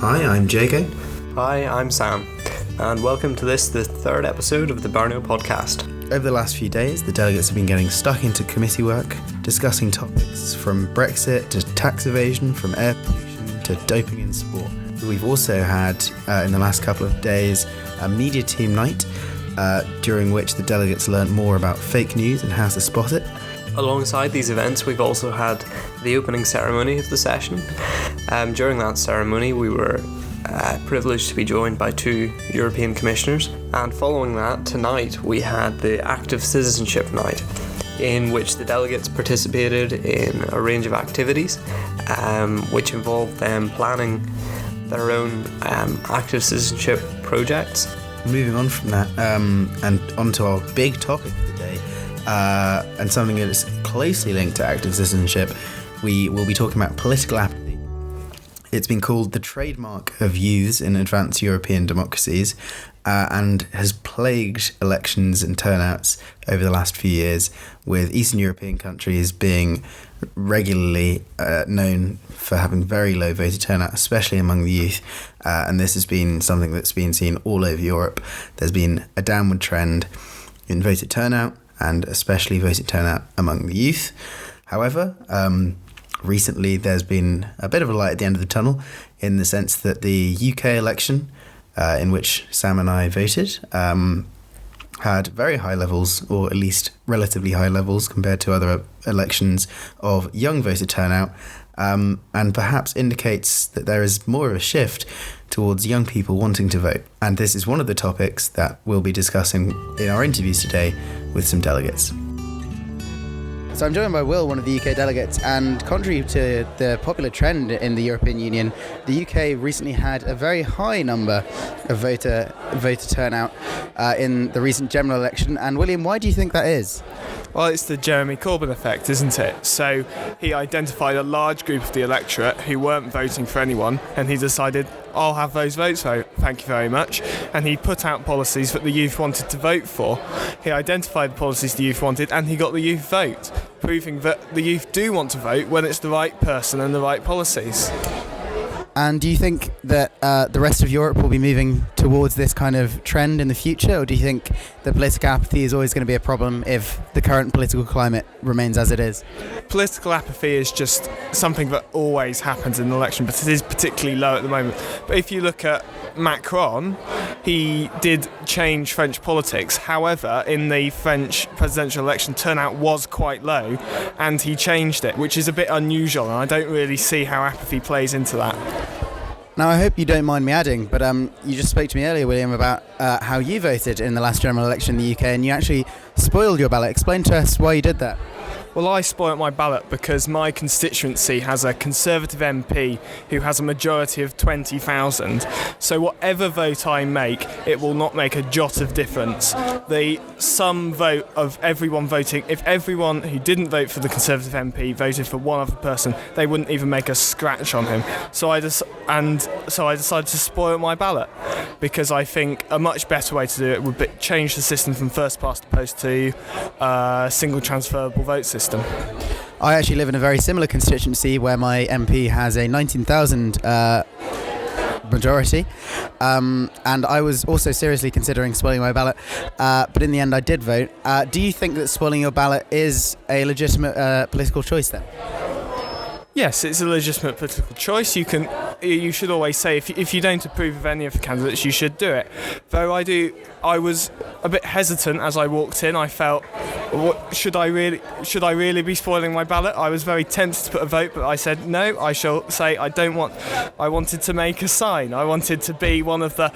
Hi, I'm Jago. Hi, I'm Sam, and welcome to the third episode of the Brno podcast. Over the last few days, the delegates have been getting stuck into committee work, discussing topics from Brexit to tax evasion, from air pollution to doping in sport. We've also had, in the last couple of days, a media team night, during which the delegates learnt more about fake news and how to spot it. Alongside these events, we've also had the opening ceremony of the session. During that ceremony, we were privileged to be joined by 2 European commissioners, and following that, tonight we had the active citizenship night, in which the delegates participated in a range of activities, which involved them planning their own active citizenship projects. Moving on from that, and onto our big topic of the day, and something that is closely linked to active citizenship, we will be talking about political apathy. It's been called the trademark of youths in advanced European democracies, and has plagued elections and turnouts over the last few years, with Eastern European countries being regularly known for having very low voter turnout, especially among the youth, and this has been something that's been seen all over Europe. There's been a downward trend in voter turnout, and especially voter turnout among the youth. However, recently there's been a bit of a light at the end of the tunnel, in the sense that the UK election, in which Sam and I voted, had very high levels, or at least relatively high levels compared to other elections, of young voter turnout, and perhaps indicates that there is more of a shift towards young people wanting to vote. And this is one of the topics that we'll be discussing in our interviews today with some delegates. So I'm joined by Will, one of the UK delegates, and contrary to the popular trend in the European Union, the UK recently had a very high number of voter turnout in the recent general election. And William, why do you think that is? Well, it's the Jeremy Corbyn effect, isn't it? So he identified a large group of the electorate who weren't voting for anyone, and he decided, I'll have those votes, so thank you very much. And he put out policies that the youth wanted to vote for. He identified the policies the youth wanted, and he got the youth vote, proving that the youth do want to vote when it's the right person and the right policies. And do you think that the rest of Europe will be moving towards this kind of trend in the future, or do you think that political apathy is always going to be a problem if the current political climate remains as it is? Political apathy is just something that always happens in an election, but it is particularly low at the moment. But if you look at Macron, he did change French politics. However, in the French presidential election, turnout was quite low, and he changed it, which is a bit unusual, and I don't really see how apathy plays into that. Now, I hope you don't mind me adding, but you just spoke to me earlier, William, about how you voted in the last general election in the UK, and you actually spoiled your ballot. Explain to us why you did that. Well, I spoilt my ballot because my constituency has a Conservative MP who has a majority of 20,000. So whatever vote I make, it will not make a jot of difference. The sum vote of everyone voting, if everyone who didn't vote for the Conservative MP voted for one other person, they wouldn't even make a scratch on him. So I decided to spoil my ballot, because I think a much better way to do it would be change the system from first past the post to a single transferable vote system. I actually live in a very similar constituency where my MP has a 19,000 majority, and I was also seriously considering spoiling my ballot, but in the end I did vote. Do you think that spoiling your ballot is a legitimate political choice then? Yes, it's a legitimate political choice. You should always say if you don't approve of any of the candidates, you should do it. Though I was a bit hesitant as I walked in. I felt, should I really be spoiling my ballot? I was very tempted to put a vote, but I said no. I shall say I don't want. I wanted to make a sign. I wanted to be one of the,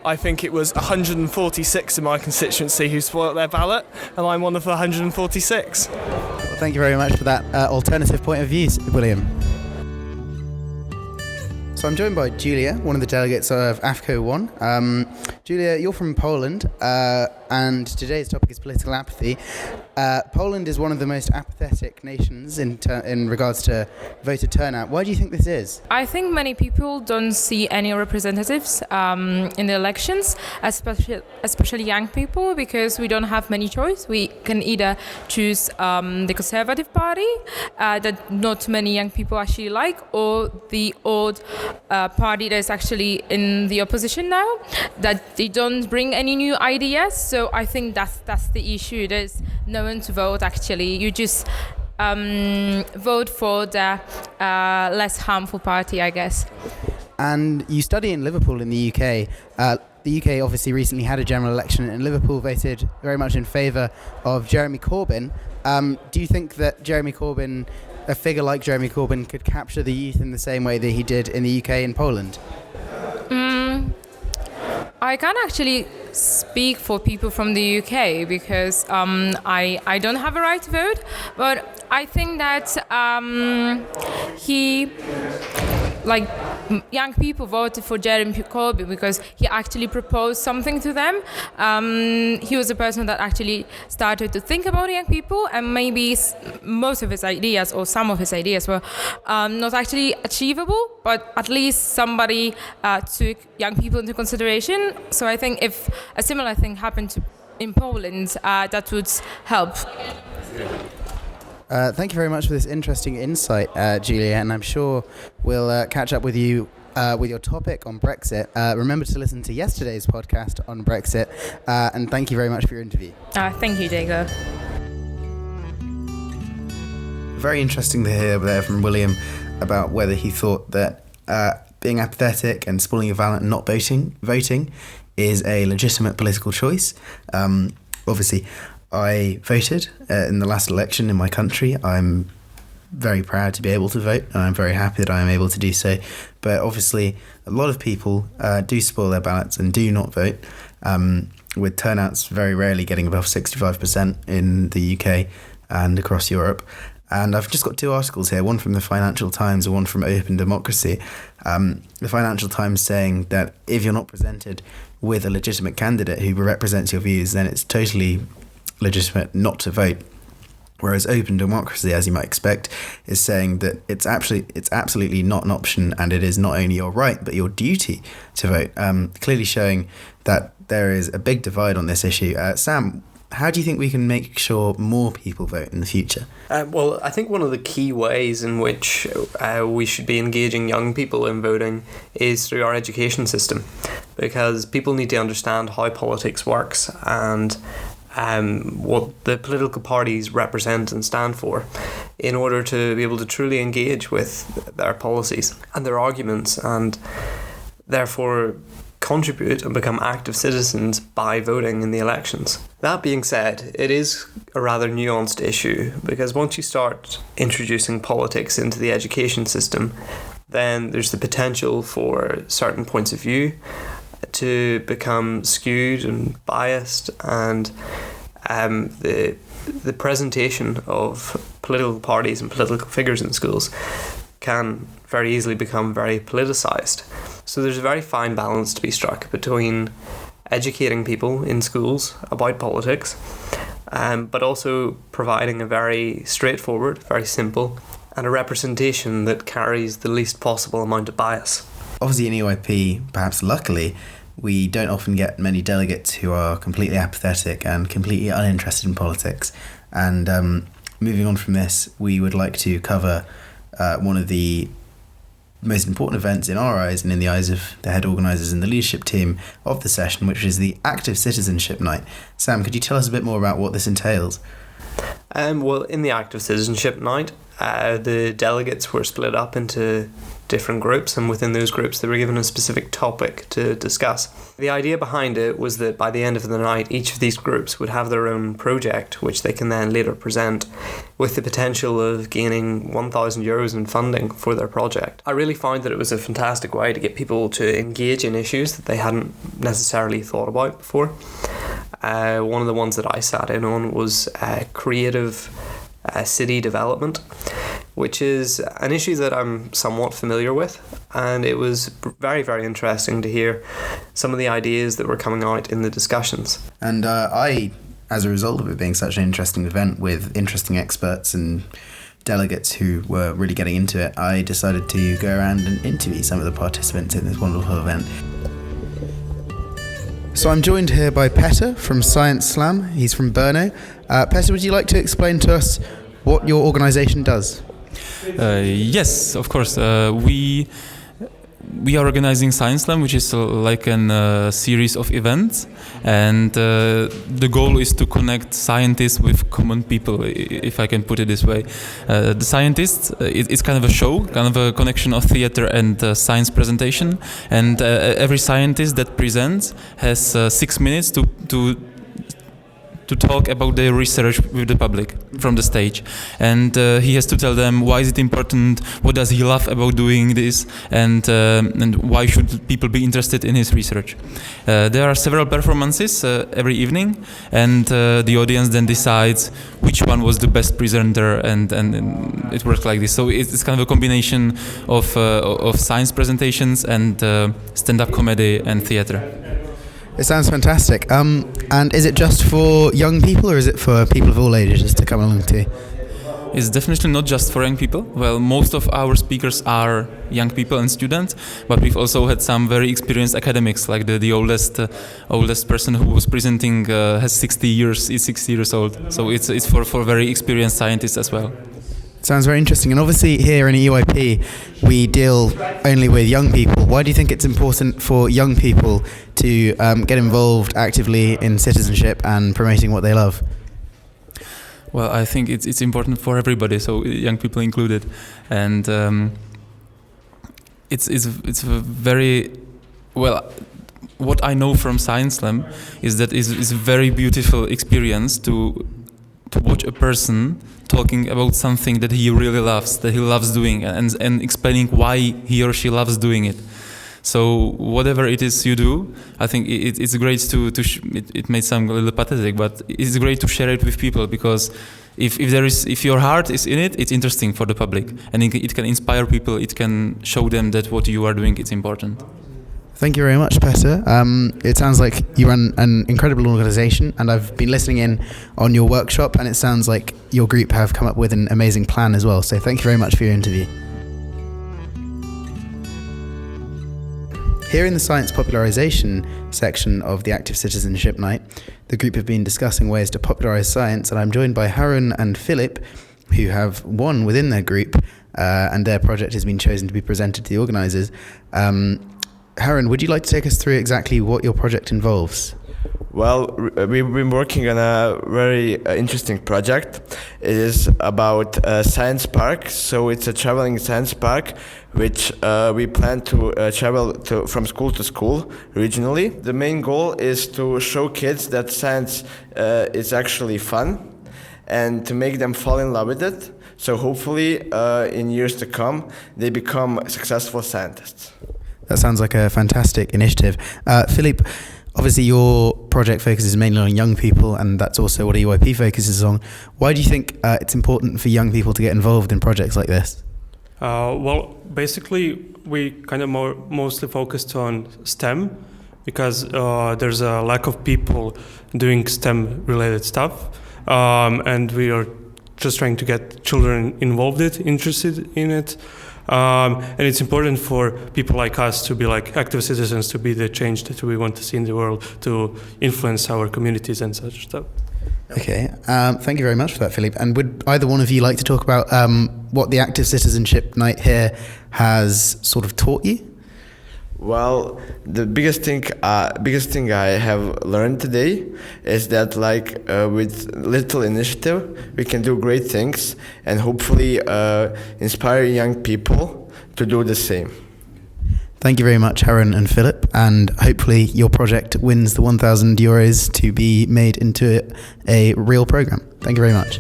I think it was 146 in my constituency who spoiled their ballot, and I'm one of the 146. Well, thank you very much for that alternative point of view, William. So I'm joined by Julia, one of the delegates of AFCO 1. Julia, you're from Poland, and today's topic is political apathy. Poland is one of the most apathetic nations in regards to voter turnout. Why do you think this is? I think many people don't see any representatives in the elections, especially young people, because we don't have many choice. We can either choose the Conservative Party that not many young people actually like, or the old party that is actually in the opposition now, that they don't bring any new ideas. So I think that's the issue. There's no one to vote actually. You just vote for the less harmful party, I guess. And you study in Liverpool in the UK. The UK obviously recently had a general election, and Liverpool voted very much in favour of Jeremy Corbyn. Do you think that a figure like Jeremy Corbyn could capture the youth in the same way that he did in the UK and Poland? I can't actually speak for people from the UK because I don't have a right to vote, but I think that young people voted for Jeremy Corbyn because he actually proposed something to them. He was a person that actually started to think about young people, and maybe most of his ideas or some of his ideas were not actually achievable, but at least somebody took young people into consideration. So I think if a similar thing happened in Poland, that would help. Thank you very much for this interesting insight, Julia, and I'm sure we'll catch up with you with your topic on Brexit. Remember to listen to yesterday's podcast on Brexit, and thank you very much for your interview. Thank you, Jago. Very interesting to hear there from William about whether he thought that being apathetic and spoiling your ballot and not voting is a legitimate political choice. Obviously, I voted in the last election in my country. I'm very proud to be able to vote, and I'm very happy that I am able to do so. But obviously, a lot of people do spoil their ballots and do not vote, with turnouts very rarely getting above 65% in the UK and across Europe. And I've just got two articles here, one from the Financial Times and one from Open Democracy. The Financial Times saying that if you're not presented with a legitimate candidate who represents your views, then it's totally legitimate not to vote. Whereas Open Democracy, as you might expect, is saying that it's absolutely not an option, and it is not only your right but your duty to vote. Clearly showing that there is a big divide on this issue. Sam, how do you think we can make sure more people vote in the future? Well, I think one of the key ways in which we should be engaging young people in voting is through our education system, because people need to understand how politics works and what the political parties represent and stand for in order to be able to truly engage with their policies and their arguments, and therefore contribute and become active citizens by voting in the elections. That being said, it is a rather nuanced issue, because once you start introducing politics into the education system, then there's the potential for certain points of view to become skewed and biased, and the presentation of political parties and political figures in schools can very easily become very politicised. So there's a very fine balance to be struck between educating people in schools about politics, but also providing a very straightforward, very simple, and a representation that carries the least possible amount of bias. Obviously in EYP, perhaps luckily, we don't often get many delegates who are completely apathetic and completely uninterested in politics. And moving on from this, we would like to cover one of the most important events in our eyes and in the eyes of the head organisers and the leadership team of the session, which is the Active Citizenship Night. Sam, could you tell us a bit more about what this entails? Well, in the Active Citizenship Night, the delegates were split up into different groups, and within those groups they were given a specific topic to discuss. The idea behind it was that by the end of the night, each of these groups would have their own project, which they can then later present, with the potential of gaining €1,000 in funding for their project. I really found that it was a fantastic way to get people to engage in issues that they hadn't necessarily thought about before. One of the ones that I sat in on was creative city development, which is an issue that I'm somewhat familiar with, and it was very, very interesting to hear some of the ideas that were coming out in the discussions. And as a result of it being such an interesting event with interesting experts and delegates who were really getting into it, I decided to go around and interview some of the participants in this wonderful event. So I'm joined here by Petter from Science Slam. He's from Brno. Petter, would you like to explain to us what your organisation does? Yes, of course. We are organizing Science Slam, which is like a series of events, and the goal is to connect scientists with common people, if I can put it this way. The scientists, it's kind of a show, kind of a connection of theater and science presentation, and every scientist that presents has 6 minutes to talk about their research with the public from the stage, and he has to tell them why is it important, what does he love about doing this, and why should people be interested in his research. There are several performances every evening, and the audience then decides which one was the best presenter, and it works like this. So it's kind of a combination of science presentations and stand-up comedy and theater. It sounds fantastic. And is it just for young people, or is it for people of all ages to come along to? It's definitely not just for young people. Well, most of our speakers are young people and students, but we've also had some very experienced academics, like the oldest person who was presenting is 60 years old. So it's for very experienced scientists as well. Sounds very interesting. And obviously here in EYP, we deal only with young people. Why do you think it's important for young people to get involved actively in citizenship and promoting what they love? Well, I think it's important for everybody, so young people included. And it's a very, well, what I know from Science Slam is that it's a very beautiful experience to watch a person talking about something that he really loves, that he loves doing, and explaining why he or she loves doing it. So whatever it is you do, I think it's great to it may sound a little pathetic, but it's great to share it with people, because if your heart is in it, it's interesting for the public, and it can inspire people. It can show them that what you are doing is important. Thank you very much, Petter. It sounds like you run an incredible organisation, and I've been listening in on your workshop, and it sounds like your group have come up with an amazing plan as well. So thank you very much for your interview. Here in the science popularisation section of the Active Citizenship Night, the group have been discussing ways to popularise science, and I'm joined by Harun and Philip, who have won within their group, and their project has been chosen to be presented to the organisers. Harun, would you like to take us through exactly what your project involves? Well, we've been working on a very interesting project. It is about a science park. So it's a traveling science park, which we plan to travel from school to school regionally. The main goal is to show kids that science is actually fun, and to make them fall in love with it. So hopefully in years to come, they become successful scientists. That sounds like a fantastic initiative. Philippe, obviously your project focuses mainly on young people, and that's also what EYP focuses on. Why do you think it's important for young people to get involved in projects like this? Well, basically, we kind of mostly focused on STEM, because there's a lack of people doing STEM-related stuff, and we are just trying to get children interested in it. And it's important for people like us to be like active citizens, to be the change that we want to see in the world, to influence our communities and such stuff. Okay, thank you very much for that, Philippe. And would either one of you like to talk about what the Active Citizenship Night here has sort of taught you? Well, the biggest thing I have learned today is that, like, with little initiative, we can do great things, and hopefully inspire young people to do the same. Thank you very much, Harun and Philip, and hopefully your project wins the €1,000 to be made into a real program. Thank you very much.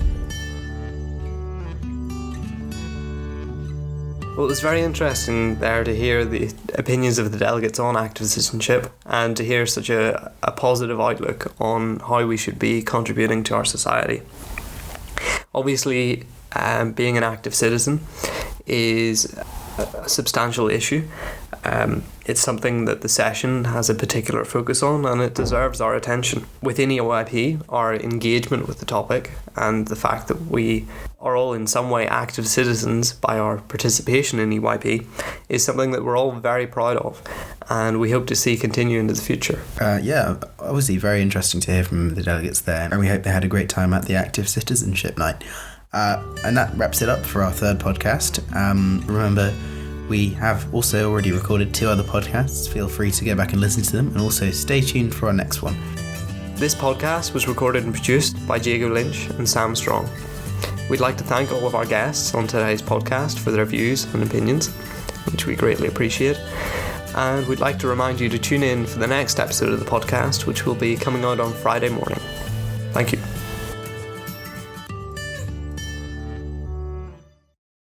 Well, it was very interesting there to hear the opinions of the delegates on active citizenship, and to hear such a positive outlook on how we should be contributing to our society. Obviously, being an active citizen is a substantial issue. It's something that the session has a particular focus on, and it deserves our attention. Within EYP, our engagement with the topic and the fact that we are all in some way active citizens by our participation in EYP is something that we're all very proud of, and we hope to see continue into the future. Yeah, obviously very interesting to hear from the delegates there, and we hope they had a great time at the Active Citizenship Night. And that wraps it up for our third podcast. Remember, we have also already recorded 2 other podcasts. Feel free to go back and listen to them, and also stay tuned for our next one. This podcast was recorded and produced by Jago Lynch and Sam Stronge. We'd like to thank all of our guests on today's podcast for their views and opinions, which we greatly appreciate. And we'd like to remind you to tune in for the next episode of the podcast, which will be coming out on Friday morning.